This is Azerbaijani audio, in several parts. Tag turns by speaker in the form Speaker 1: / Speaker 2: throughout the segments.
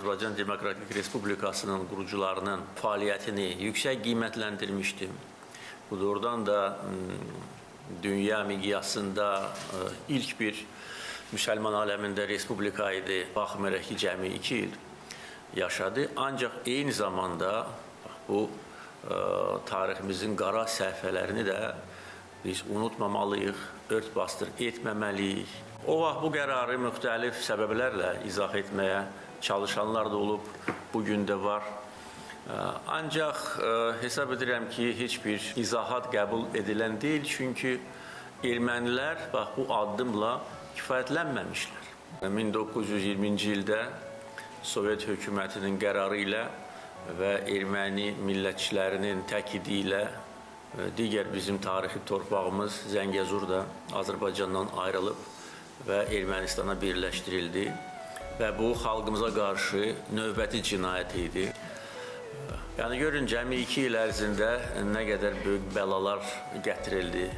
Speaker 1: Azərbaycan Demokratik Respublikasının qurucularının fəaliyyətini yüksək qiymətləndirmişdim. Bu doğrudan da dünya miqyasında ilk bir müsəlman aləmində respublika idi. Baxmayaraq ki, cəmi 2 il yaşadı. Ancaq eyni zamanda bu tariximizin qara səhifələrini də biz unutmamalıyıq, örtbasdır etməməliyik. O vaxt bu qərarı müxtəlif səbəblərlə izah etməyə çalışanlar da olub, bugün də var. Ancaq hesab edirəm ki, heç bir izahat qəbul edilən deyil, çünki ermənilər bu addımla kifayətlənməmişlər. 1920-ci ildə Sovet hökumətinin qərarı ilə və erməni millətçilərinin təkidi ilə digər bizim tarixi torpağımız Zəngəzur da Azərbaycandan ayrılıb və Ermənistana birləşdirildi və bu xalqımıza qarşı növbəti cinayət idi. Yəni görün, cəmi 2 il ərzində nə qədər böyük bəlalar gətirildi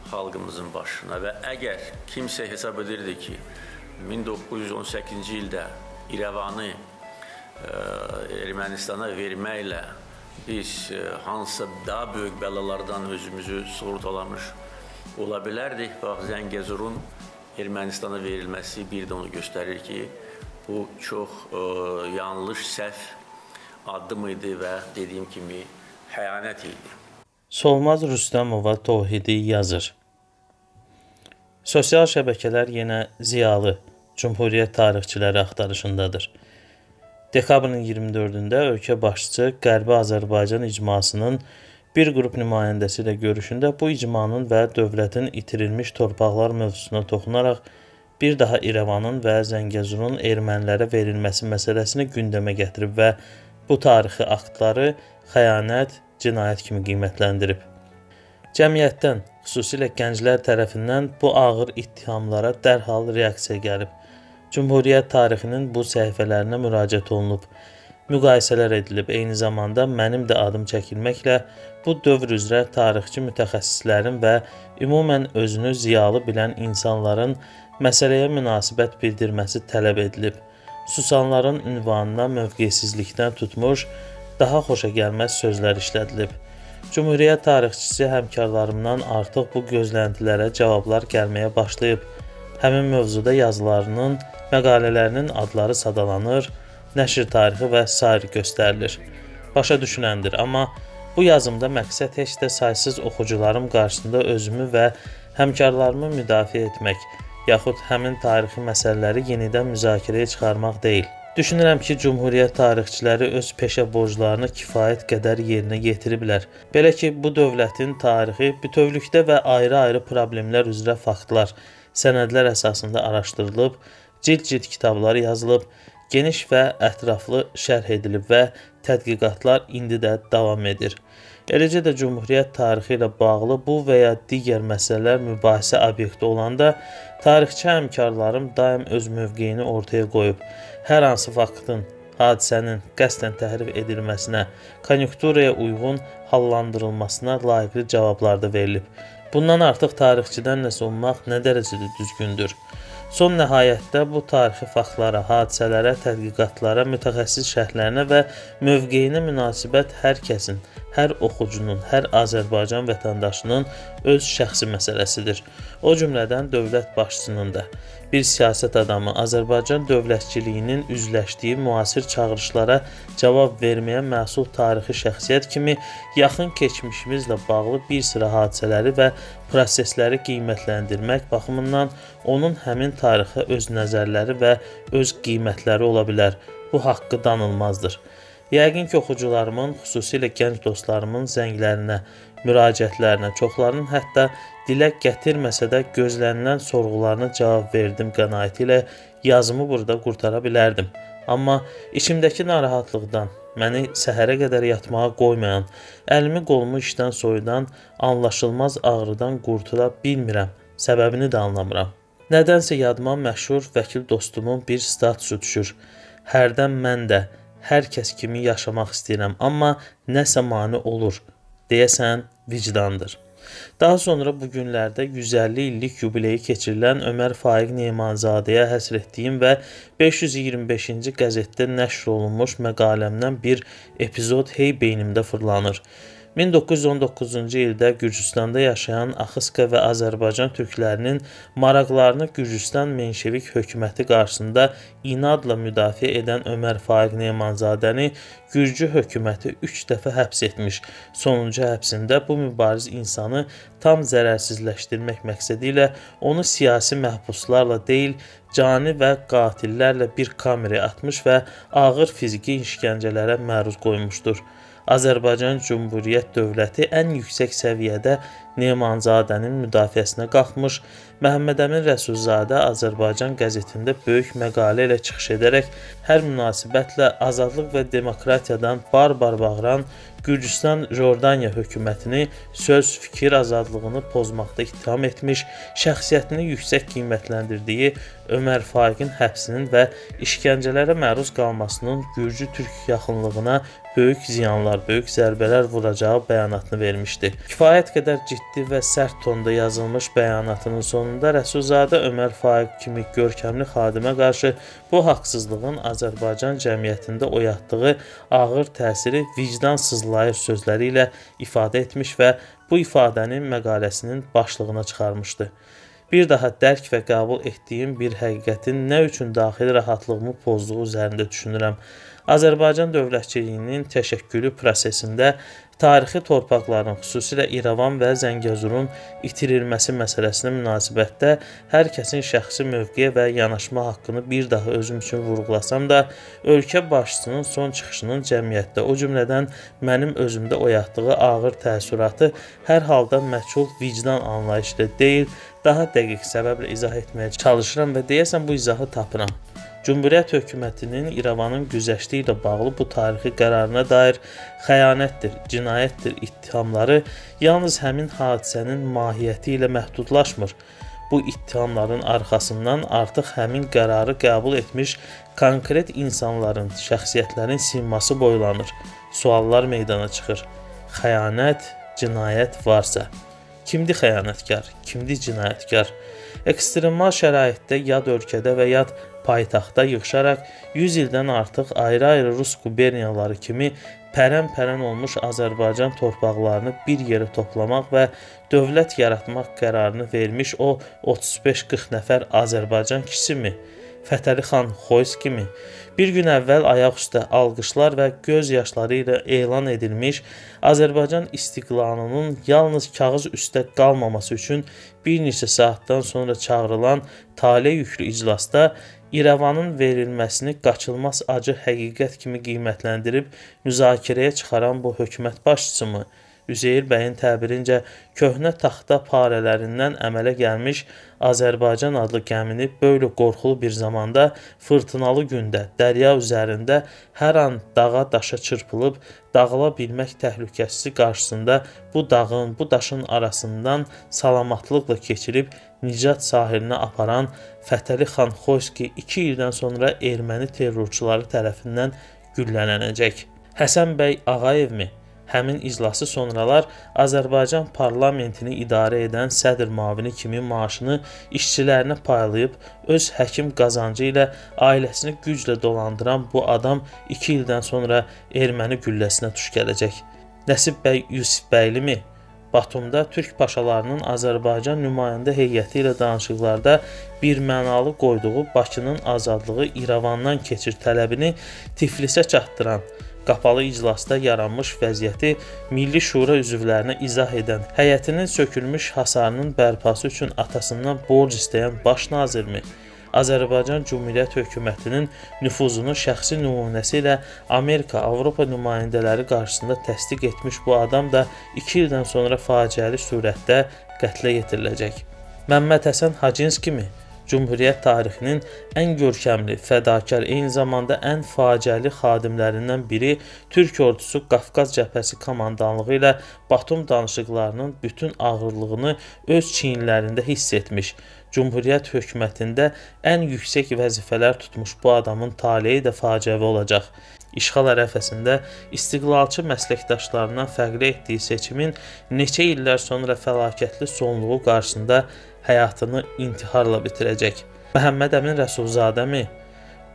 Speaker 1: xalqımızın başına və əgər kimsə hesab edirdi ki, 1918-ci ildə İrəvanı Ermənistana verməklə biz hansısa daha böyük bəlalardan özümüzü sığortalamış ola bilərdik. Bax, Zəngəzurun Ermənistana verilməsi bir də onu göstərir ki, bu çox yanlış, səhv addım idi və dediyim kimi xəyanət idi.
Speaker 2: Solmaz Rüstəmova Tohidi yazır. Sosial şəbəkələr yenə ziyalı Cümhuriyyət tarixçiləri axtarışındadır. Dekabrın 24-də ölkə başçısı Qərbi Azərbaycan icmasının bir qrup nümayəndəsi ilə görüşündə bu icmanın və dövlətin itirilmiş torpaqlar mövzusuna toxunaraq bir daha İrəvanın və Zəngəzurun ermənilərə verilməsi məsələsini gündəmə gətirib və bu tarixi aktları xəyanət, cinayət kimi qiymətləndirib. Cəmiyyətdən, xüsusilə gənclər tərəfindən bu ağır ittihamlara dərhal reaksiya gəlib. Cümhuriyyət tarixinin bu səhifələrinə müraciət olunub. Müqayisələr edilib, eyni zamanda mənim də adım çəkilməklə bu dövr üzrə tarixçi mütəxəssislərin və ümumən özünü ziyalı bilən insanların məsələyə münasibət bildirməsi tələb edilib. Susanların ünvanına mövqesizlikdən tutmuş, daha xoşa gəlməz sözlər işlədilib. Cümhuriyyət tarixçisi həmkarlarımdan artıq bu gözləntilərə cavablar gəlməyə başlayıb. Həmin mövzuda yazılarının, məqalələrinin adları sadalanır, nəşr tarixi və sair göstərilir. Başa düşünəndir, amma bu yazımda məqsəd heç də saysız oxucularım qarşısında özümü və həmkarlarımı müdafiə etmək, yaxud həmin tarixi məsələləri yenidən müzakirəyə çıxarmaq deyil. Düşünürəm ki, Cümhuriyyət tarixçiləri öz peşə borclarını kifayət qədər yerinə yetiriblər. Belə ki, bu dövlətin tarixi bütövlükdə və ayrı-ayrı problemlər üzrə faktlar, sənədlər əsasında araşdırılıb, cild-cild kitablar yazılıb, geniş və ətraflı şərh edilib və tədqiqatlar indi də davam edir. Eləcə də Cümhuriyyət tarixi ilə bağlı bu və ya digər məsələlər mübahisə obyekti olanda tarixçi həmkarlarım daim öz mövqeyini ortaya qoyub. Hər hansı faktın, hadisənin qəsdən təhrif edilməsinə, konjunkturaya uyğun hallandırılmasına layiqli cavablar da verilib. Bundan artıq tarixçidən nəsə ummaq nə dərəcədə düzgündür? Son nəhayətdə bu tarixi faktlara, hadisələrə, tədqiqatlara, mütəxəssis şərhlərinə və mövqeyinə münasibət hər kəsin, hər oxucunun, hər Azərbaycan vətəndaşının öz şəxsi məsələsidir. O cümlədən dövlət başçısının da. Bir siyasət adamı Azərbaycan dövlətçiliyinin üzləşdiyi müasir çağırışlara cavab verməyə məsul tarixi şəxsiyyət kimi yaxın keçmişimizlə bağlı bir sıra hadisələri və prosesləri qiymətləndirmək baxımından onun həmin tarixə öz nəzərləri və öz qiymətləri ola bilər. Bu haqqı danılmazdır. Yəqin ki, oxucularımın, xüsusilə gənc dostlarımın zənglərinə, müraciətlərinə, çoxlarının hətta dilə gətirməsə də gözlənilən sorğularına cavab verdim qənaəti ilə yazımı burada qurtara bilərdim. Amma içimdəki narahatlıqdan, məni səhərə qədər yatmağa qoymayan, əlimi qolumu işdən soyudan, anlaşılmaz ağrıdan qurtula bilmirəm, səbəbini də anlamıram. Nədənsə yadıma məşhur vəkil dostumun bir statusu düşür. Hərdən mən də, hər kəs kimi yaşamaq istəyirəm, amma nəsə mane olur. Deyəsən, vicdandır. Daha sonra bu günlərdə 150 illik yubileyi keçirilən Ömər Faiq Nemanzadəyə həsr etdiyim və 525-ci qəzetdə nəşr olunmuş məqaləmdən bir epizod hey beynimdə fırlanır. 1919-cu ildə Gürcüstanda yaşayan Axıska və Azərbaycan türklərinin maraqlarını Gürcüstan menşevik hökuməti qarşısında inadla müdafiə edən Ömər Faiq Nemanzadəni Gürcü hökuməti 3 dəfə həbs etmiş. Sonuncu həbsində bu mübariz insanı tam zərərsizləşdirmək məqsədi ilə onu siyasi məhbuslarla deyil, cani və qatillərlə bir kameraya atmış və ağır fiziki işgəncələrə məruz qoymuşdur. Azərbaycan Cümhuriyyət Dövləti ən yüksək səviyyədə Nemanzadənin müdafiəsinə qalxmış, Məhəmməd Əmin Rəsulzadə Azərbaycan qəzetində böyük məqalə ilə çıxış edərək hər münasibətlə azadlıq və demokratiyadan bar-bar bağıran Gürcüstan Jordaniya hökumətini söz, fikir azadlığını pozmaqda ittiham etmiş, şəxsiyyətini yüksək qiymətləndirdiyi Ömər Faiqin həbsinin və işgəncələrə məruz qalmasının Gürcü-Türk yaxınlığına böyük ziyanlar, böyük zərbələr vuracağı bəyanatını vermişdi. Kifayət qədər ciddi və sərt tonda yazılmış bəyanatının sonunda Rəsulzadə Ömər Faiq kimi görkəmli xadimə qarşı bu haqsızlığın Azərbaycan cəmiyyətində oyatdığı ağır təsiri vicdan sızlayır sözləri ilə ifadə etmiş və bu ifadəni məqaləsinin başlığına çıxarmışdı. Bir daha dərk və qəbul etdiyim bir həqiqətin nə üçün daxili rahatlığımı pozduğu üzərində düşünürəm. Azərbaycan dövlətçiliyinin təşəkkülü prosesində tarixi torpaqların, xüsusilə İrəvan və Zəngəzurun itirilməsi məsələsinə münasibətdə hər kəsin şəxsi mövqeyə və yanaşma haqqını bir daha özüm üçün vurğulasam da, ölkə başçısının son çıxışının cəmiyyətdə, o cümlədən mənim özümdə oyatdığı ağır təəssüratı hər halda məchul vicdan anlayışı ilə deyil, daha dəqiq səbəblə izah etməyə çalışıram və deyəsən bu izahı tapıram. Cümhuriyyət hökumətinin İrəvanın güzəşti ilə bağlı bu tarixi qərarına dair xəyanətdir, cinayətdir ittihamları yalnız həmin hadisənin mahiyyəti ilə məhdudlaşmır. Bu ittihamların arxasından artıq həmin qərarı qəbul etmiş konkret insanların, şəxsiyyətlərin siması boylanır. Suallar meydana çıxır. Xəyanət, cinayət varsa, kimdir xəyanətkar, kimdir cinayətkar? Ekstremal şəraitdə yad ölkədə və yad paytaxtda yığışaraq 100 ildən artıq ayrı-ayrı Rus quberniyaları kimi pərən-pərən olmuş Azərbaycan torpaqlarını bir yerə toplamaq və dövlət yaratmaq qərarını vermiş o 35-40 nəfər Azərbaycan kişisimi, Fətəli xan Xoyski mi, bir gün əvvəl ayaq üstə alqışlar və göz yaşları ilə elan edilmiş Azərbaycan istiqlalının yalnız kağız üstə qalmaması üçün bir neçə saatdan sonra çağırılan tale yüklü iclasda İrəvanın verilməsini qaçılmaz acı həqiqət kimi qiymətləndirib müzakirəyə çıxaran bu hökumət başçısı mı? Üzeyir bəyin təbirincə köhnə taxta parələrindən əmələ gəlmiş Azərbaycan adlı gəmini böyle qorxulu bir zamanda, fırtınalı gündə, dərya üzərində hər an dağa daşa çırpılıb, dağıla bilmək təhlükəsi qarşısında bu dağın, bu daşın arasından salamatlıqla keçirib Nicat sahilinə aparan Fətəli xan Xoyski 2 ildən sonra erməni terrorçuları tərəfindən güllələnəcək. Həsən bəy Ağayev mi? Həmin iclası sonralar Azərbaycan parlamentini idarə edən sədr müavini kimi maaşını işçilərinə paylayıb, öz həkim qazancı ilə ailəsini güclə dolandıran bu adam 2 ildən sonra erməni gülləsinə tuş gələcək. Nəsib bəy Yusif bəyli mi? Batumda türk paşalarının Azərbaycan nümayəndə heyəti ilə danışıqlarda bir mənalı qoyduğu Bakının azadlığı İrəvandan keçir tələbini Tiflisə çatdıran, qapalı iclasda yaranmış vəziyyəti Milli Şura üzvlərinə izah edən, həyətinin sökülmüş hasarının bərpası üçün atasından borc istəyən baş nazirmi? Azərbaycan Cümhuriyyət hökumətinin nüfuzunu şəxsi nümunəsi ilə Amerika, Avropa nümayəndələri qarşısında təsdiq etmiş bu adam da 2 ildən sonra faciəli surətdə qətlə yetiriləcək. Məmməd Həsən Hacınski mi? Cümhuriyyət tarixinin ən görkəmli, fədakar, eyni zamanda ən faciəli xadimlərindən biri Türk ordusu Qafqaz Cəbhəsi komandanlığı ilə Batum danışıqlarının bütün ağırlığını öz çiyinlərində hiss etmiş. Cümhuriyyət hökumətində ən yüksək vəzifələr tutmuş bu adamın taleyi də faciəvi olacaq. İşğal ərəfəsində istiqlalçı məsləkdaşlarından fərqli etdiyi seçimin neçə illər sonra fəlakətli sonluğu qarşısında həyatını intiharla bitirəcək. Məhəmməd Əmin Rəsulzadəmi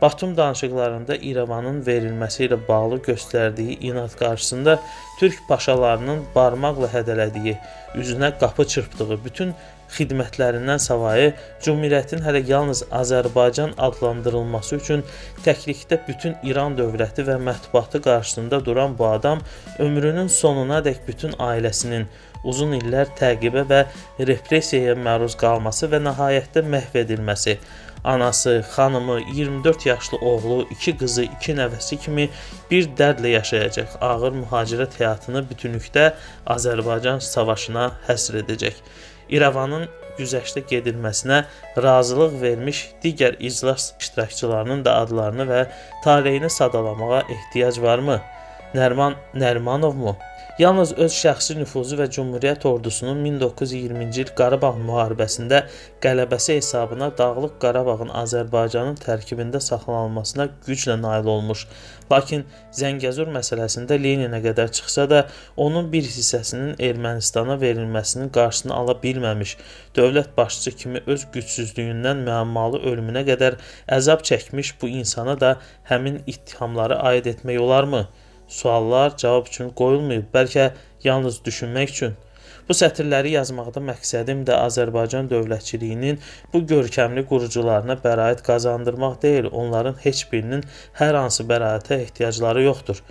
Speaker 2: Batum danışıqlarında İrəvanın verilməsi ilə bağlı göstərdiyi inad qarşısında Türk paşalarının barmaqla hədələdiyi, üzünə qapı çırpdığı bütün xidmətlərindən savayı Cümhuriyyətin hələ yalnız Azərbaycan adlandırılması üçün təklikdə bütün İran dövləti və mətbuatı qarşısında duran bu adam ömrünün sonunadək bütün ailəsinin uzun illər təqibə və repressiyaya məruz qalması və nəhayətdə məhv edilməsi, anası, xanımı, 24 yaşlı oğlu, 2 qızı, 2 nəvəsi kimi bir dərdlə yaşayacaq ağır mühacirət həyatını bütünlükdə Azərbaycan savaşına həsr edəcək. İrəvanın güzəştə gedilməsinə razılıq vermiş digər iclas iştirakçılarının da adlarını və taleyini sadalamağa ehtiyac varmı? Nəriman Nərimanovmu? Yalnız öz şəxsi nüfuzu və Cümhuriyyət ordusunun 1920-ci il Qarabağ müharibəsində qələbəsi hesabına Dağlıq Qarabağın Azərbaycanın tərkibində saxlanılmasına güclə nail olmuş. Lakin Zəngəzur məsələsində Leninə qədər çıxsa da, onun bir hissəsinin Ermənistana verilməsinin qarşısını ala bilməmiş, dövlət başçısı kimi öz gücsüzlüyündən müəmmalı ölümünə qədər əzab çəkmiş bu insana da həmin ittihamları aid etmək olarmı? Suallar cavab üçün qoyulmayıb, bəlkə yalnız düşünmək üçün. Bu sətirləri yazmaqda məqsədim də Azərbaycan dövlətçiliyinin bu görkəmli qurucularına bəraət qazandırmaq deyil, onların heç birinin hər hansı bəraətə ehtiyacları yoxdur.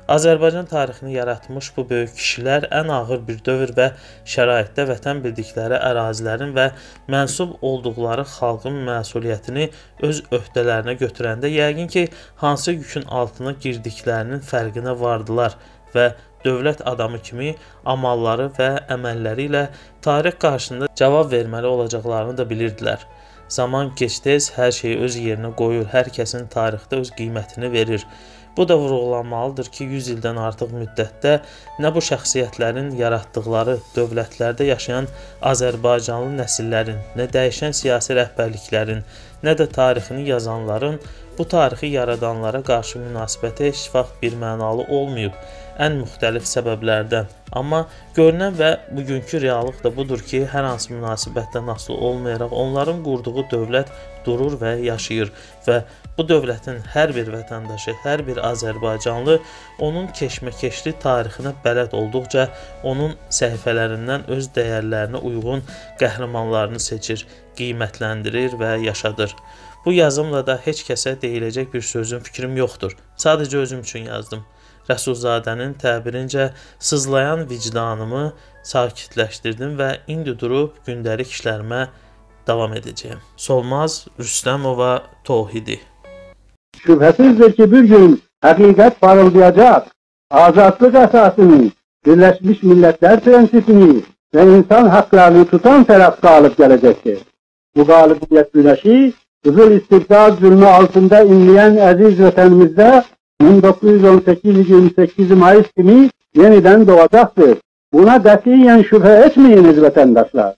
Speaker 2: Azərbaycan tarixini yaratmış bu böyük kişilər ən ağır bir dövr və şəraitdə vətən bildikləri ərazilərin və mənsub olduqları xalqın məsuliyyətini öz öhdələrinə götürəndə yəqin ki, hansı yükün altına girdiklərinin fərqinə vardılar və dövlət adamı kimi amalları və əməlləri ilə tarix qarşısında cavab verməli olacaqlarını da bilirdilər. Zaman gec-tez hər şeyi öz yerinə qoyur, hər kəsin tarixdə öz qiymətini verir. Bu da vurğulanmalıdır ki, 100 ildən artıq müddətdə nə bu şəxsiyyətlərin yaratdıqları dövlətlərdə yaşayan Azərbaycanlı nəsillərin, nə dəyişən siyasi rəhbərliklərin, nə də tarixini yazanların bu tarixi yaradanlara qarşı münasibəti heç vaxt bir mənalı olmayıb, ən müxtəlif səbəblərdən. Amma görünən və bugünkü reallıq da budur ki, hər hansı münasibətdən asılı olmayaraq onların qurduğu dövlət durur və yaşayır və bu dövlətin hər bir vətəndaşı, hər bir Azərbaycanlı onun keşməkeşli tarixinə bələd olduqca onun səhifələrindən öz dəyərlərinə uyğun qəhrəmanlarını seçir, qiymətləndirir və yaşadır. Bu yazımla da heç kəsə deyiləcək bir sözüm, fikrim yoxdur. Sadəcə özüm üçün yazdım. Rəsulzadənin təbirincə sızlayan vicdanımı sakitləşdirdim və indi durub gündəlik işlərimə davam edəcəyim. Solmaz Rüstəmova Tohidi.
Speaker 3: Şübhəsizdir ki, bir gün həqiqət parıldayacaq, azadlıq əsasını, Birləşmiş Millətlər prensipini və insan haqqlarını tutan tərəf qalib gələcəkdir. Bu qalibiyyət güneşi, qızıl istibdad zülmü altında inleyen əziz vətənimizdə 1918-28 Mayıs kimi yeniden doğacaktır. Buna qətiyyən şübhə etmeyiniz vətəndaşlar.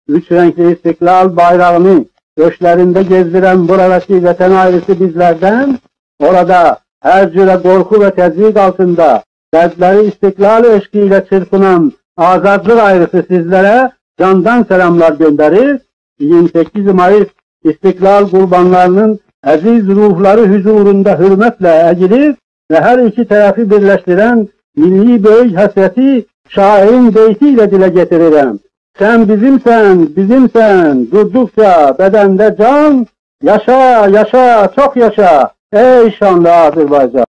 Speaker 3: Üç renkli istiklal bayrağını göçlerinde gezdiren buradaki vətən ailesi bizlerden, orada her cüre korku ve tezvik altında dertleri istiklal eşkiyle çırpınan azadlık ayrısı sizlere candan selamlar gönderir. 28 Mayıs istiklal kurbanlarının aziz ruhları huzurunda hürmetle eğilir ve her iki tarafı birleştiren milli büyük hasreti şairin beytiyle dile getiririm. Sen bizimsen, bizimsen, durdukça bedende can, yaşa, yaşa, çok yaşa, ey şanlı Azerbaycan.